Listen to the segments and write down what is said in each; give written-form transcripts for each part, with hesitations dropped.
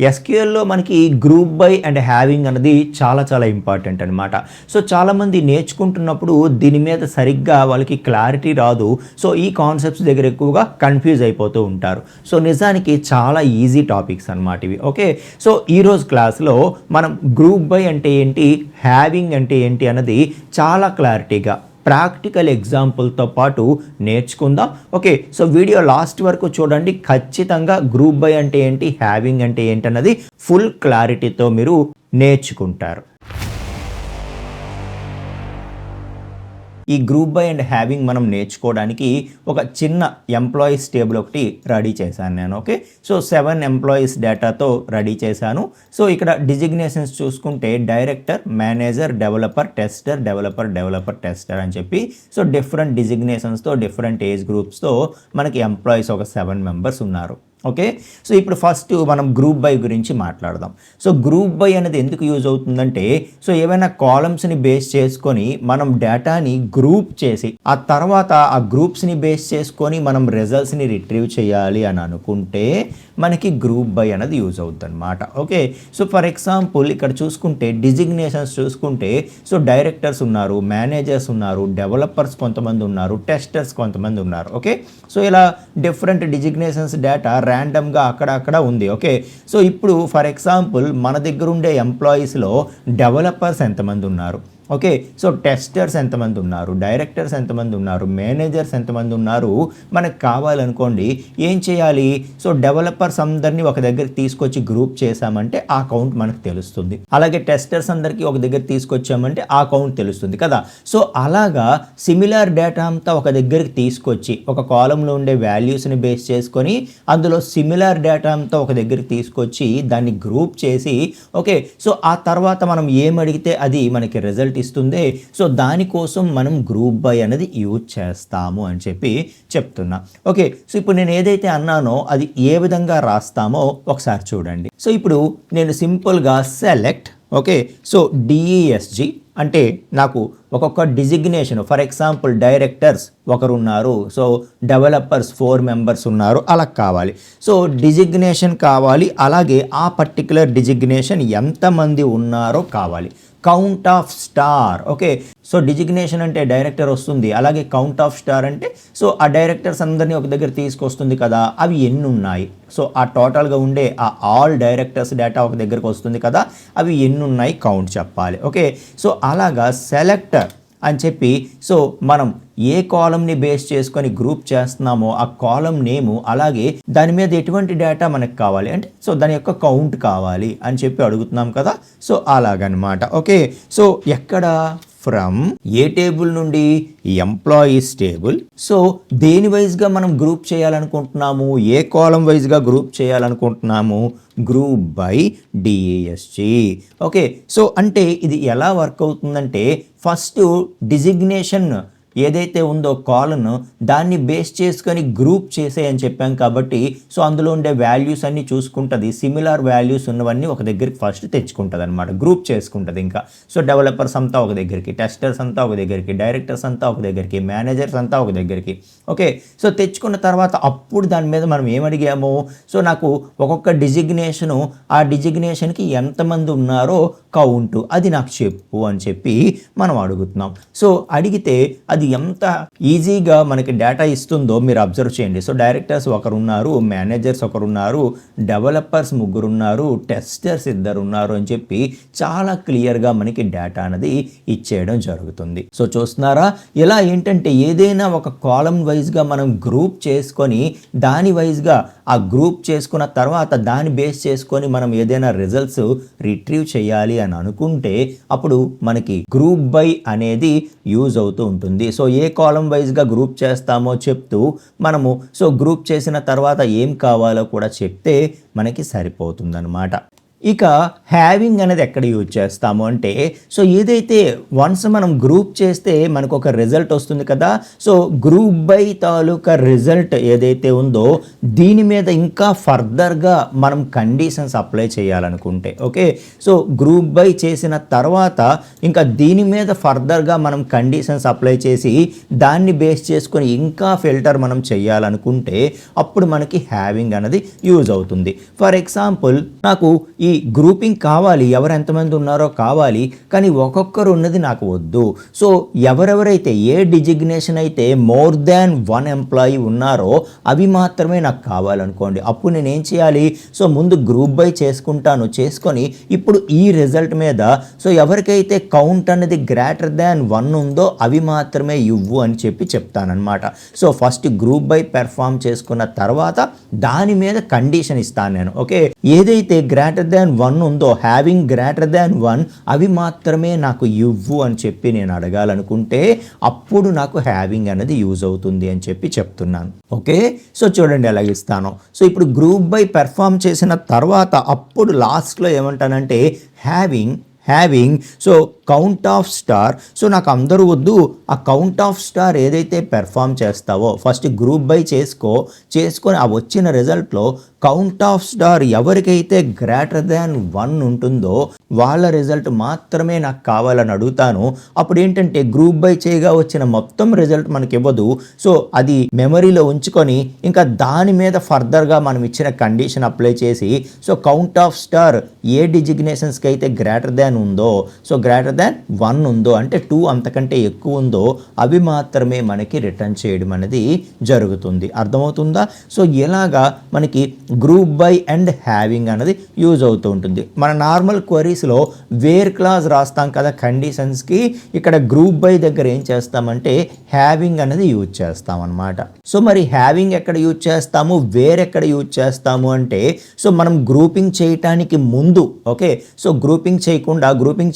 ఎస్క్యూఎల్లో మనకి group by and having అనేది చాలా ఇంపార్టెంట్ అనమాట. సో చాలామంది నేర్చుకుంటున్నప్పుడు దీని మీద సరిగ్గా వాళ్ళకి క్లారిటీ రాదు. సో ఈ కాన్సెప్ట్స్ దగ్గర ఎక్కువగా కన్ఫ్యూజ్ అయిపోతూ ఉంటారు. సో నిజానికి చాలా ఈజీ టాపిక్స్ అనమాట ఇవి. ఓకే, సో ఈరోజు క్లాస్లో మనం గ్రూప్ బై అంటే ఏంటి, హ్యావింగ్ అంటే ఏంటి అన్నది చాలా క్లారిటీగా ప్రాక్టికల్ ఎగ్జాంపుల్తో పాటు నేర్చుకుందాం. ఓకే, సో వీడియో లాస్ట్ వరకు చూడండి. ఖచ్చితంగా గ్రూప్ బై అంటే ఏంటి, హ్యావింగ్ అంటే ఏంటి అన్నది ఫుల్ క్లారిటీతో మీరు నేర్చుకుంటారు. ఈ గ్రూప్ బై అండ్ హ్యావింగ్ మనం నేర్చుకోవడానికి ఒక చిన్న ఎంప్లాయీస్ టేబుల్ ఒకటి రెడీ చేశాను నేను. ఓకే, సో 7 ఎంప్లాయీస్ డేటాతో రెడీ చేశాను. సో ఇక్కడ డిజిగ్నేషన్స్ చూసుకుంటే డైరెక్టర్, మేనేజర్, డెవలపర్, టెస్టర్ అని చెప్పి సో డిఫరెంట్ డిజిగ్నేషన్స్తో డిఫరెంట్ ఏజ్ గ్రూప్స్తో మనకి ఎంప్లాయీస్ ఒక 7 మెంబర్స్ ఉన్నారు. ఓకే, సో ఇప్పుడు ఫస్ట్ మనం గ్రూప్ బై గురించి మాట్లాడదాం. సో గ్రూప్ బై అనేది ఎందుకు యూజ్ అవుతుందంటే, సో ఏవైనా కాలమ్స్ని బేస్ చేసుకొని మనం డేటాని గ్రూప్ చేసి ఆ తర్వాత ఆ గ్రూప్స్ని బేస్ చేసుకొని మనం రిజల్ట్స్ని రిట్రీవ్ చేయాలి అని అనుకుంటే మనకి గ్రూప్ బై అనేది యూజ్ అవుతుంది అనమాట. ఓకే, సో ఫర్ ఎగ్జాంపుల్ ఇక్కడ చూసుకుంటే డిజిగ్నేషన్స్ చూసుకుంటే సో డైరెక్టర్స్ ఉన్నారు, మేనేజర్స్ ఉన్నారు, డెవలపర్స్ కొంతమంది ఉన్నారు, టెస్టర్స్ కొంతమంది ఉన్నారు. ఓకే, సో ఇలా డిఫరెంట్ డిజిగ్నేషన్స్ డేటా ర్యాండమ్గా అక్కడ ఉంది. ఓకే, సో ఇప్పుడు ఫర్ ఎగ్జాంపుల్ మన దగ్గర ఉండే ఎంప్లాయీస్లో డెవలపర్స్ ఎంతమంది ఉన్నారు, ఓకే, సో టెస్టర్స్ ఎంతమంది ఉన్నారు, డైరెక్టర్స్ ఎంతమంది ఉన్నారు, మేనేజర్స్ ఎంతమంది ఉన్నారు మనకు కావాలనుకోండి. ఏం చేయాలి, సో డెవలపర్స్ అందరినీ ఒక దగ్గరికి తీసుకొచ్చి గ్రూప్ చేసామంటే ఆ కౌంట్ మనకు తెలుస్తుంది. అలాగే టెస్టర్స్ అందరికీ ఒక దగ్గర తీసుకొచ్చామంటే ఆ కౌంట్ తెలుస్తుంది కదా. సో అలాగా సిమిలర్ డేటా అంతా ఒక దగ్గరికి తీసుకొచ్చి ఒక కాలంలో ఉండే వాల్యూస్ని బేస్ చేసుకొని అందులో సిమిలర్ డేటా అంతా ఒక దగ్గరికి తీసుకొచ్చి దాన్ని గ్రూప్ చేసి ఓకే, సో ఆ తర్వాత మనం ఏం అడిగితే అది మనకి రిజల్ట్ ఇస్తుంది. సో దానికోసం మనం గ్రూప్ బై అనేది యూజ్ చేస్తాము అని చెప్పి చెప్తున్నా. ఓకే, సో ఇప్పుడు నేను ఏదైతే అన్నానో అది ఏ విధంగా రాస్తామో ఒకసారి చూడండి. సో ఇప్పుడు నేను సింపుల్గా సెలెక్ట్ ఓకే, సో డిఈఎస్జి అంటే నాకు ఒక్కొక్క డిజిగ్నేషన్ ఫర్ ఎగ్జాంపుల్ డైరెక్టర్స్ ఒకరున్నారు, సో డెవలపర్స్ 4 మెంబర్స్ ఉన్నారు అలా కావాలి. సో డిజిగ్నేషన్ కావాలి, అలాగే ఆ పర్టికులర్ డిజిగ్నేషన్ ఎంతమంది ఉన్నారో కావాలి. Count of star. Okay, so designation అంటే డైరెక్టర్ వస్తుంది, అలాగే కౌంట్ ఆఫ్ స్టార్ అంటే సో ఆ డైరెక్టర్స్ అందరినీ ఒక దగ్గర తీసుకొస్తుంది కదా, అవి ఎన్ని ఉన్నాయి, సో ఆ టోటల్గా ఉండే ఆ ఆల్ డైరెక్టర్స్ డేటా ఒక దగ్గరకు వస్తుంది కదా, అవి ఎన్ని ఉన్నాయి కౌంట్ చెప్పాలి. ఓకే, సో అలాగా సెలెక్టర్ అని చెప్పి సో మనం ఏ కాలంని బేస్ చేసుకొని గ్రూప్ చేస్తున్నామో ఆ కాలం నేము, అలాగే దాని మీద ఎటువంటి డేటా మనకు కావాలి అంటే సో దాని యొక్క కౌంట్ కావాలి అని చెప్పి అడుగుతున్నాం కదా. సో అలాగనమాట. ఓకే, సో ఎక్కడ ఫ్రమ్ ఏ టేబుల్ నుండి, ఎంప్లాయీస్ టేబుల్. సో దేని వైజ్గా మనం గ్రూప్ చేయాలనుకుంటున్నాము, ఏ కాలం వైజ్గా గ్రూప్ చేయాలనుకుంటున్నాము, గ్రూప్ బై డిఏఎస్జి. ఓకే, సో అంటే ఇది ఎలా వర్క్ అవుతుందంటే ఫస్ట్ డిజిగ్నేషన్ ఏదైతే ఉందో కాలన్ దాన్ని బేస్ చేసుకొని గ్రూప్ చేసేయని చెప్పాం కాబట్టి సో అందులో ఉండే వాల్యూస్ అన్నీ చూసుకుంటుంది. సిమిలర్ వాల్యూస్ ఉన్నవన్నీ ఒక దగ్గరికి ఫస్ట్ తెచ్చుకుంటుంది అనమాట, గ్రూప్ చేసుకుంటుంది. ఇంకా సో డెవలపర్స్ అంతా ఒక దగ్గరికి, టెస్టర్స్ అంతా ఒక దగ్గరికి, డైరెక్టర్స్ అంతా ఒక దగ్గరికి, మేనేజర్స్ అంతా ఒక దగ్గరికి. ఓకే, సో తెచ్చుకున్న తర్వాత అప్పుడు దాని మీద మనం ఏమడిగాము, సో నాకు ఒక్కొక్క డిజిగ్నేషను ఆ డిజిగ్నేషన్కి ఎంతమంది ఉన్నారో కౌంటు అది నాకు చెప్పు అని చెప్పి మనం అడుగుతున్నాం. సో అడిగితే అది ఎంత ఈజీగా మనకి డేటా ఇస్తుందో మీరు అబ్జర్వ్ చేయండి. సో డైరెక్టర్స్ ఒకరున్నారు, మేనేజర్స్ ఒకరున్నారు, డెవలపర్స్ 3 ఉన్నారు, టెస్టర్స్ 2 ఉన్నారు అని చెప్పి చాలా క్లియర్గా మనకి డేటా అనేది ఇచ్చేయడం జరుగుతుంది. సో చూస్తున్నారా, ఇలా ఏంటంటే ఏదైనా ఒక కాలం వైజ్గా మనం గ్రూప్ చేసుకొని దాని వైజ్గా ఆ గ్రూప్ చేసుకున్న తర్వాత దాన్ని బేస్ చేసుకొని మనం ఏదైనా రిజల్ట్స్ రిట్రీవ్ చేయాలి అని అనుకుంటే అప్పుడు మనకి గ్రూప్ బై అనేది యూజ్ అవుతూ ఉంటుంది. సో ఏ కాలం వైజ్గా గ్రూప్ చేస్తామో చెప్తూ మనము సో గ్రూప్ చేసిన తర్వాత ఏం కావాలో కూడా చెప్తే మనకి సరిపోతుందన్నమాట. ఇక హ్యావింగ్ అనేది ఎక్కడ యూజ్ చేస్తాము అంటే సో ఏదైతే వన్స్ మనం గ్రూప్ చేస్తే మనకు ఒక రిజల్ట్ వస్తుంది కదా, so group by taluka result ఏదైతే ఉందో దీని మీద ఇంకా ఫర్దర్గా మనం కండిషన్స్ అప్లై చేయాలనుకుంటే ఓకే, సో గ్రూప్ బై చేసిన తర్వాత ఇంకా దీని మీద ఫర్దర్గా మనం కండిషన్స్ అప్లై చేసి దాన్ని బేస్ చేసుకొని ఇంకా ఫిల్టర్ మనం చేయాలనుకుంటే అప్పుడు మనకి హ్యావింగ్ అనేది యూజ్ అవుతుంది. ఫర్ ఎగ్జాంపుల్ నాకు ఈ గ్రూపింగ్ కావాలి, ఎవరు ఎంతమంది ఉన్నారో కావాలి, కానీ ఒక్కొక్కరు ఉన్నది నాకు వద్దు. సో ఎవరెవరైతే ఏ డిజిగ్నేషన్ అయితే మోర్ దాన్ 1 ఎంప్లాయీ ఉన్నారో అవి మాత్రమే నాకు కావాలనుకోండి. అప్పుడు నేను ఏం చేయాలి, సో ముందు గ్రూప్ బై చేసుకుంటాను, చేసుకొని ఇప్పుడు ఈ రిజల్ట్ మీద సో ఎవరికైతే కౌంట్ అనేది గ్రేటర్ దాన్ 1 ఉందో అవి మాత్రమే ఇవ్వు అని చెప్పి చెప్తానన్నమాట. So first group by perform చేసుకున్న తర్వాత దాని మీద కండిషన్ ఇస్తాను నేను. ఓకే, ఏదైతే గ్రేటర్ దాన్ 1 ఉందో, హ్యావింగ్ గ్రేటర్ దాన్ 1 అవి మాత్రమే నాకు ఇవ్వు అని చెప్పి నేను అడగాలనుకుంటే అప్పుడు నాకు హ్యావింగ్ అనేది యూజ్ అవుతుంది అని చెప్పి చెప్తున్నాను. ఓకే, సో చూడండి ఎలాగిస్తాను. సో ఇప్పుడు గ్రూప్ బై పెర్ఫామ్ చేసిన తర్వాత అప్పుడు లాస్ట్లో ఏమంటానంటే having so count of star. So నాకు అందరూ వద్దు, ఆ కౌంట్ ఆఫ్ స్టార్ ఏదైతే పెర్ఫామ్ చేస్తావో ఫస్ట్ గ్రూప్ బై చేసుకొని ఆ వచ్చిన రిజల్ట్లో కౌంట్ ఆఫ్ స్టార్ ఎవరికైతే గ్రేటర్ దాన్ 1 ఉంటుందో వాళ్ళ రిజల్ట్ మాత్రమే నాకు కావాలని అడుగుతాను. అప్పుడు ఏంటంటే గ్రూప్ బై చేయగా వచ్చిన మొత్తం రిజల్ట్ మనకి ఇవ్వదు. సో అది మెమరీలో ఉంచుకొని ఇంకా దాని మీద ఫర్దర్గా మనం ఇచ్చిన కండిషన్ అప్లై చేసి సో కౌంట్ ఆఫ్ స్టార్ ఏ డిజిగ్నేషన్స్కి అయితే గ్రేటర్ దాన్ ఉందో, సో గ్రేటర్ దాన్ 1 ఉందో అంటే 2 అంతకంటే ఎక్కువ ఉందో అవి మాత్రమే మనకి రిటర్న్ చేయడం అనేది జరుగుతుంది. అర్థమవుతుందా? సో ఇలాగా మనకి గ్రూప్ బై అండ్ హ్యావింగ్ అనేది యూజ్ అవుతూ ఉంటుంది. మన నార్మల్ క్వరీస్లో వేర్ క్లాజ్ రాస్తాం కదా కండిషన్స్కి, ఇక్కడ గ్రూప్ బై దగ్గర ఏం చేస్తామంటే హ్యావింగ్ అనేది యూజ్ చేస్తాం అనమాట. సో మరి హ్యావింగ్ ఎక్కడ యూజ్ చేస్తాము, వేర్ ఎక్కడ యూజ్ చేస్తాము అంటే సో మనం గ్రూపింగ్ చేయటానికి ముందు ఓకే, సో గ్రూపింగ్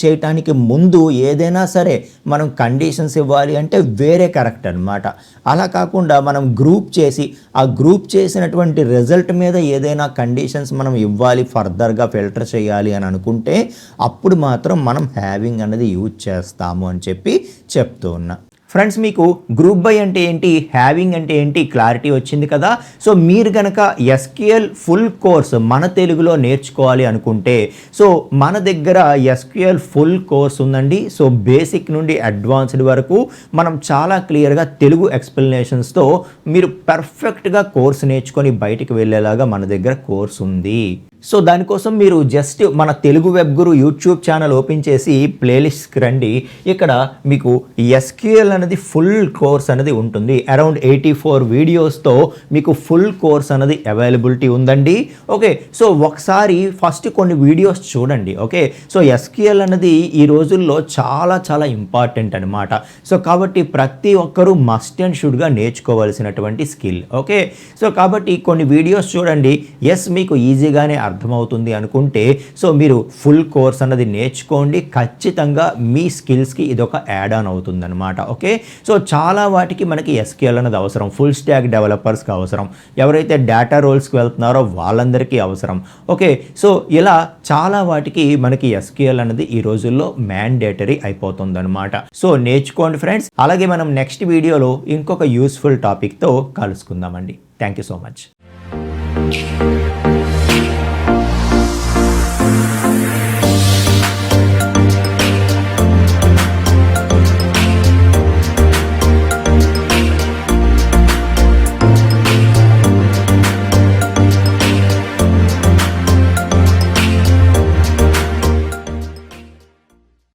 చేయటానికి ముందు ఏదైనా సరే మనం కండిషన్స్ ఇవ్వాలి అంటే వేరే కరెక్ట్ అనమాట. అలా కాకుండా మనం గ్రూప్ చేసి ఆ గ్రూప్ చేసినటువంటి రిజల్ట్ మీద ఏదైనా కండిషన్స్ మనం ఇవ్వాలి, ఫర్దర్గా ఫిల్టర్ చేయాలి అని అనుకుంటే అప్పుడు మాత్రం మనం హ్యావింగ్ అనేది యూజ్ చేస్తాము అని చెప్పి చెప్తూ ఉన్నా. ఫ్రెండ్స్, మీకు గ్రూప్ బై అంటే ఏంటి, హ్యావింగ్ అంటే ఏంటి క్లారిటీ వచ్చింది కదా. సో మీరు కనుక ఎస్క్యూఎల్ ఫుల్ కోర్స్ మన తెలుగులో నేర్చుకోవాలి అనుకుంటే సో మన దగ్గర ఎస్క్యూఎల్ ఫుల్ కోర్స్ ఉందండి. సో బేసిక్ నుండి అడ్వాన్స్డ్ వరకు మనం చాలా క్లియర్గా తెలుగు ఎక్స్ప్లెనేషన్స్తో మీరు పర్ఫెక్ట్గా కోర్స్ నేర్చుకొని బయటికి వెళ్ళేలాగా మన దగ్గర కోర్స్ ఉంది. సో దానికోసం మీరు జస్ట్ మన తెలుగు వెబ్ గురు యూట్యూబ్ ఛానల్ ఓపెన్ చేసి ప్లేలిస్ట్కి రండి. ఇక్కడ మీకు ఎస్క్యూఎల్ అనేది ఫుల్ కోర్స్ అనేది ఉంటుంది. అరౌండ్ 84 వీడియోస్తో మీకు ఫుల్ కోర్స్ అనేది అవైలబిలిటీ ఉందండి. ఓకే, సో ఒకసారి ఫస్ట్ కొన్ని వీడియోస్ చూడండి. ఓకే, సో ఎస్క్యూఎల్ అనేది ఈ రోజుల్లో చాలా చాలా ఇంపార్టెంట్ అనమాట. సో కాబట్టి ప్రతి ఒక్కరూ మస్ట్ అండ్ షుడ్గా నేర్చుకోవాల్సినటువంటి స్కిల్. ఓకే, సో కాబట్టి కొన్ని వీడియోస్ చూడండి. ఎస్, మీకు ఈజీగానే అర్థమవుతుంది అనుకుంటే సో మీరు ఫుల్ కోర్స్ అన్నది నేర్చుకోండి. ఖచ్చితంగా మీ స్కిల్స్కి ఇదొక యాడ్ ఆన్ అవుతుందన్నమాట. ఓకే, సో చాలా వాటికి మనకి ఎస్క్యూఎల్ అనేది అవసరం, ఫుల్ స్టాక్ డెవలపర్స్కి అవసరం, ఎవరైతే డేటా రోల్స్కి వెళ్తున్నారో వాళ్ళందరికీ అవసరం. ఓకే, సో ఇలా చాలా వాటికి మనకి ఎస్క్యూఎల్ అనేది ఈ రోజుల్లో మ్యాండేటరీ అయిపోతుందన్నమాట. సో నేర్చుకోండి ఫ్రెండ్స్. అలాగే మనం నెక్స్ట్ వీడియోలో ఇంకొక యూస్ఫుల్ టాపిక్తో కలుసుకుందామండి. Thank you so much.